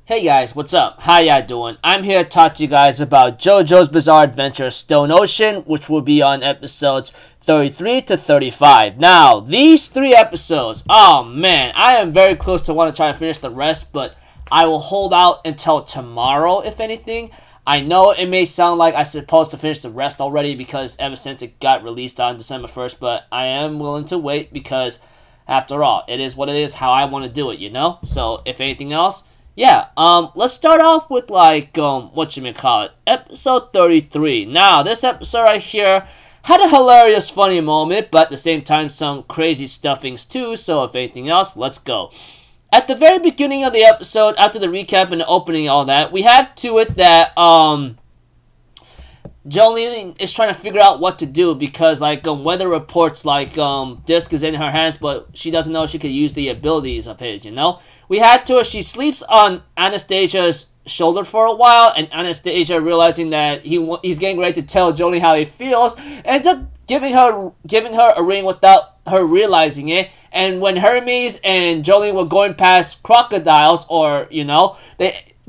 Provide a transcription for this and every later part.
Hey guys, what's up? How ya doing? I'm here to talk to you guys about JoJo's Bizarre Adventure Stone Ocean, which will be on episodes 33 to 35. Now, these 3 episodes, oh man, I am very close to want to try to finish the rest, but I will hold out until tomorrow, if anything. I know it may sound like I'm supposed to finish the rest already because ever since it got released on December 1st, but I am willing to wait because, after all, it is what it is, how I want to do it, you know? So, if anything else, yeah, let's start off with, episode 33. Now, this episode right here had a hilarious, funny moment, but at the same time, some crazy stuffings too, so if anything else, let's go. At the very beginning of the episode, after the recap and the opening and all that, we have to it that, Jolene is trying to figure out what to do because, weather reports, Disc is in her hands, but she doesn't know she could use the abilities of his, you know? We had to her, she sleeps on Anastasia's shoulder for a while, and Anastasia, realizing that he's getting ready to tell Jolene how he feels, ends up giving her a ring without her realizing it. And when Hermes and Jolene were going past crocodiles,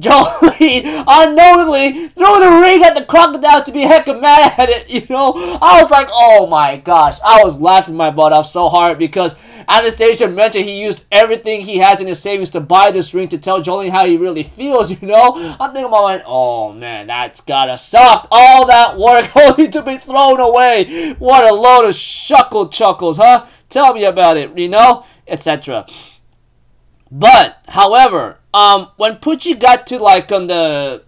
Jolene unknowingly threw the ring at the crocodile to be hecka mad at it, you know? I was like, oh my gosh. I was laughing my butt off so hard because Anastasia mentioned he used everything he has in his savings to buy this ring to tell Jolene how he really feels, you know? I'm thinking about, oh man, that's gotta suck. All that work only to be thrown away. What a load of chuckles, huh? Tell me about it, you know? Etc. But, however, when Pucci got to,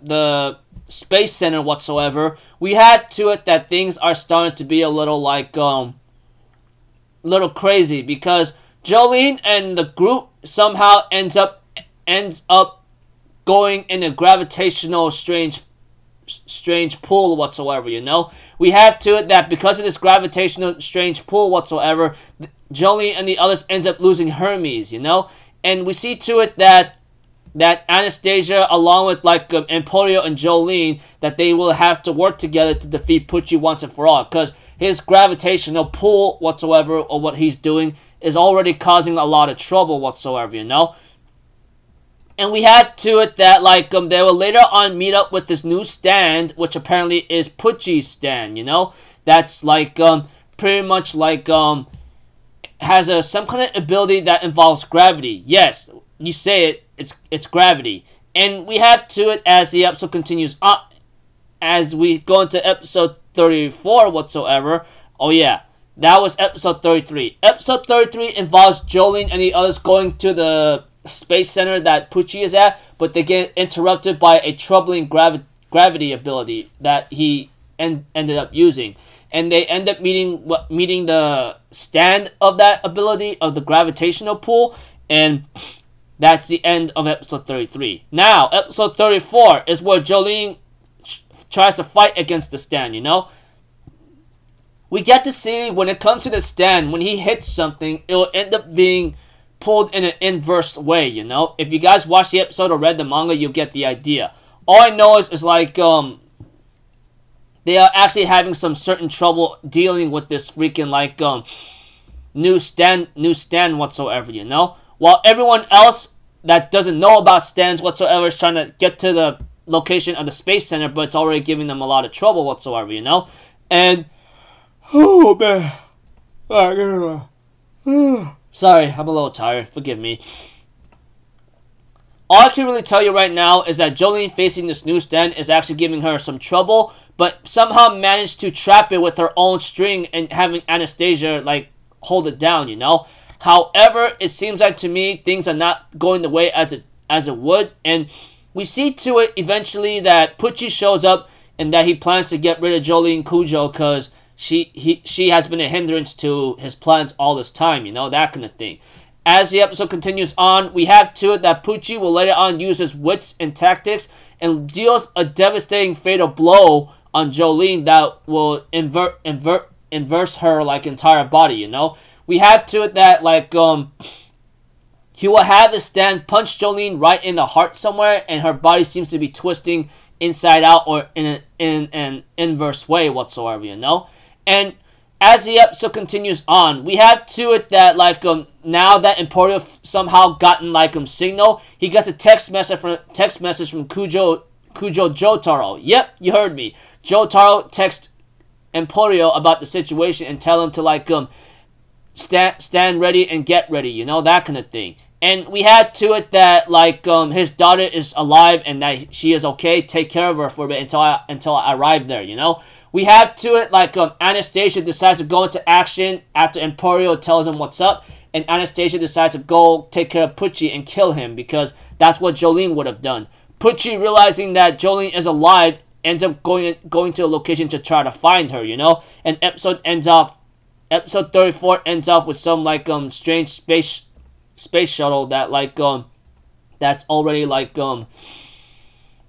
the space center whatsoever, we had to it that things are starting to be a little, little crazy because Jolene and the group somehow ends up going in a gravitational strange pull whatsoever, you know? We have to it that because of this gravitational strange pull whatsoever, Jolene and the others ends up losing Hermes, you know? And we see to it that Anastasia, along with Emporio and Jolene, that they will have to work together to defeat Pucci once and for all, because his gravitational pull whatsoever, or what he's doing, is already causing a lot of trouble whatsoever, you know? And we had to it that, they will later on meet up with this new stand, which apparently is Pucci's stand, you know? That's, pretty much, has some kind of ability that involves gravity. Yes, you say it, it's gravity. And we have to it as the episode continues on, as we go into episode 34 whatsoever. Oh yeah, that was episode 33. Episode 33 involves Jolene and the others going to the space center that Pucci is at, but they get interrupted by a troubling gravity ability that he ended up using. And they end up meeting the stand of that ability, of the gravitational pull, and that's the end of episode 33. Now, episode 34 is where Jolene tries to fight against the stand, you know? We get to see, when it comes to the stand, when he hits something, it will end up being pulled in an inverse way, you know? If you guys watch the episode or read the manga, you'll get the idea. All I know is they are actually having some certain trouble dealing with this freaking, new stand whatsoever, you know? While everyone else that doesn't know about stands whatsoever is trying to get to the location of the space center, but it's already giving them a lot of trouble whatsoever, you know? And, oh man, sorry, I'm a little tired, forgive me. All I can really tell you right now is that Jolene facing this new stand is actually giving her some trouble, but somehow managed to trap it with her own string and having Anastasia, hold it down, you know? However, it seems like to me things are not going the way as it would, and we see to it eventually that Pucci shows up and that he plans to get rid of Jolene Cujo because she has been a hindrance to his plans all this time, you know, that kind of thing. As the episode continues on, we have to it that Pucci will later on use his wits and tactics and deals a devastating fatal blow on Jolene that will inverse her entire body, you know? We have to it that he will have his stand punch Jolene right in the heart somewhere, and her body seems to be twisting inside out or in an inverse way whatsoever, you know? And as the episode continues on, we have to it that like now that Emporio somehow gotten like signal, he gets a text message from Kujo Jotaro. Yep, you heard me. Jotaro texts Emporio about the situation and tell him to like stand ready and get ready, you know, that kind of thing. And we had to it that like his daughter is alive and that she is okay. Take care of her for a bit until I arrive there, you know. We have to it like Anastasia decides to go into action after Emporio tells him what's up, and Anastasia decides to go take care of Pucci and kill him because that's what Jolene would have done. Pucci, realizing that Jolene is alive, ends up going to a location to try to find her, you know. And episode 34 ends up with some like strange space shuttle that like that's already like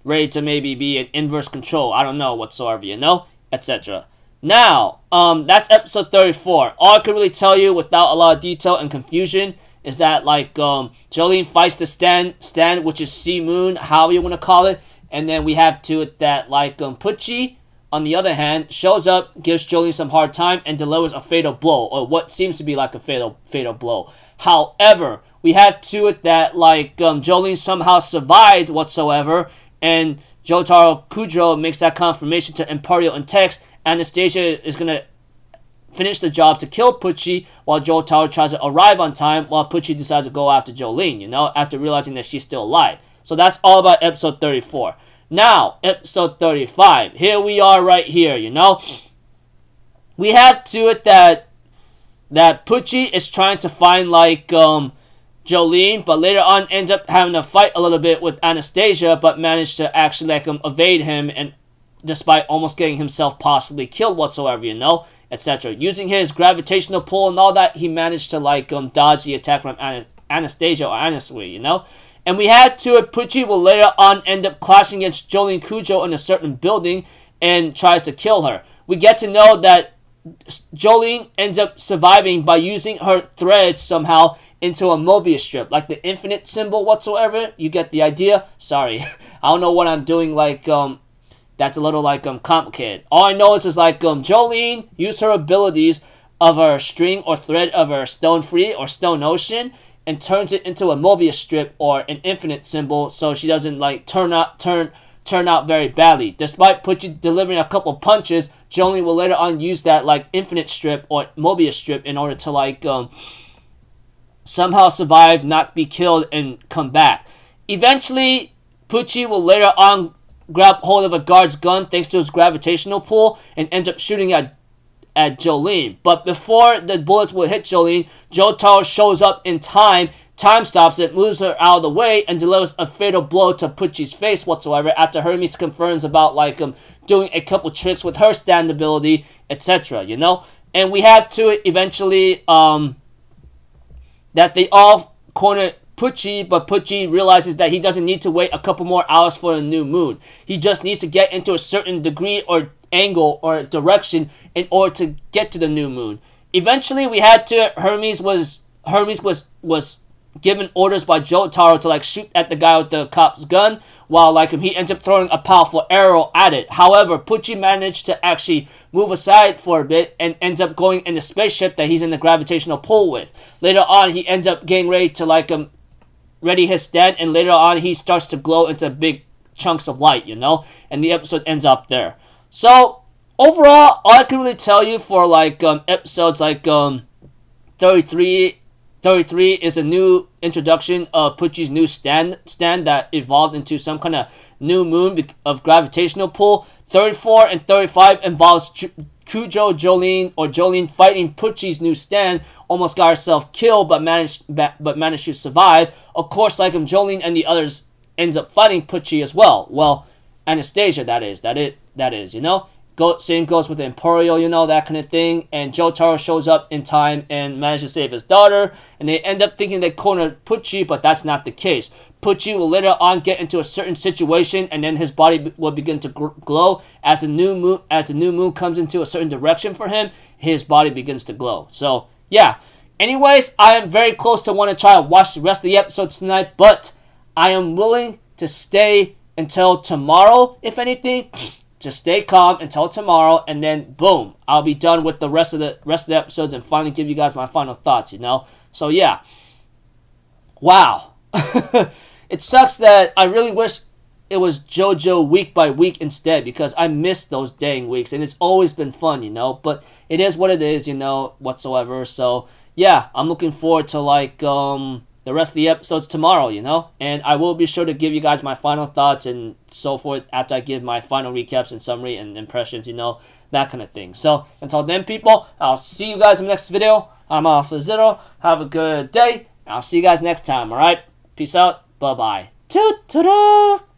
ready to maybe be an inverse control. I don't know whatsoever, you know, etc. Now, that's episode 34. All I can really tell you without a lot of detail and confusion is that like Jolene fights the stand, which is Sea Moon, however you want to call it, and then we have to it that like Pucci, on the other hand, shows up, gives Jolene some hard time, and delivers a fatal blow, or what seems to be like a fatal blow. However, we have to it that like Jolene somehow survived whatsoever, and Jotaro Kujo makes that confirmation to Emporio in text. Anastasia is gonna finish the job to kill Pucci, while Jotaro tries to arrive on time, while Pucci decides to go after Jolene, you know, after realizing that she's still alive. So that's all about episode 34. Now, episode 35. Here we are right here, you know. We have to it that Pucci is trying to find like Jolene, but later on ends up having a fight a little bit with Anastasia, but managed to actually like evade him, and despite almost getting himself possibly killed whatsoever, you know, etc. Using his gravitational pull and all that, he managed to like dodge the attack from Anastasia or Anasui, you know. And we had to it, Pucci will later on end up clashing against Jolene Kujo in a certain building and tries to kill her. We get to know that Jolene ends up surviving by using her threads somehow into a Mobius strip, like the infinite symbol whatsoever. You get the idea? Sorry, I don't know what I'm doing, like that's a little like complicated. All I know is like Jolene used her abilities of her string or thread of her Stone Free or Stone Ocean and turns it into a Mobius strip or an infinite symbol, so she doesn't like turn out very badly. Despite Pucci delivering a couple punches, Jolene will later on use that like infinite strip or Mobius strip in order to like somehow survive, not be killed, and come back. Eventually, Pucci will later on grab hold of a guard's gun thanks to his gravitational pull and end up shooting at Jolene. But before the bullets will hit Jolene, Jotaro shows up in time stops it, moves her out of the way, and delivers a fatal blow to Pucci's face whatsoever after Hermes confirms about like doing a couple tricks with her stand ability, etc., you know. And we had to eventually that they all corner Pucci, but Pucci realizes that he doesn't need to wait a couple more hours for a new moon. He just needs to get into a certain degree or angle or direction in order to get to the new moon. Eventually, we had to Hermes was given orders by Jotaro to like shoot at the guy with the cop's gun, while like he ends up throwing a powerful arrow at it. However, Pucci managed to actually move aside for a bit and ends up going in the spaceship that he's in the gravitational pull with. Later on, he ends up getting ready to like ready his stand, and later on he starts to glow into big chunks of light, you know, and the episode ends up there. So overall, all I can really tell you for like episodes like 33 is a new introduction of Pucci's new stand that evolved into some kind of new moon of gravitational pull. 34 and 35 involves Jolene fighting Pucci's new stand, almost got herself killed but managed to survive. Of course, like Jolene and the others ends up fighting Pucci as well. Well, Anastasia, that is, you know. Same goes with Emporio, you know, that kind of thing. And Jotaro shows up in time and manages to save his daughter. And they end up thinking they cornered Pucci, but that's not the case. Pucci will later on get into a certain situation, and then his body will begin to glow. As the new moon comes into a certain direction for him, his body begins to glow. So, yeah. Anyways, I am very close to want to try to watch the rest of the episodes tonight, but I am willing to stay until tomorrow, if anything, just stay calm until tomorrow, and then boom, I'll be done with the rest of the episodes and finally give you guys my final thoughts, you know? So yeah. Wow. It sucks that I really wish it was JoJo week by week instead, because I miss those dang weeks, and it's always been fun, you know? But it is what it is, you know, whatsoever. So yeah, I'm looking forward to like the rest of the episodes tomorrow, you know? And I will be sure to give you guys my final thoughts and so forth after I give my final recaps and summary and impressions, you know, that kind of thing. So until then, people, I'll see you guys in the next video. I'm Alpha Zero. Have a good day. I'll see you guys next time, alright? Peace out. Bye-bye. Toot-toot-toot!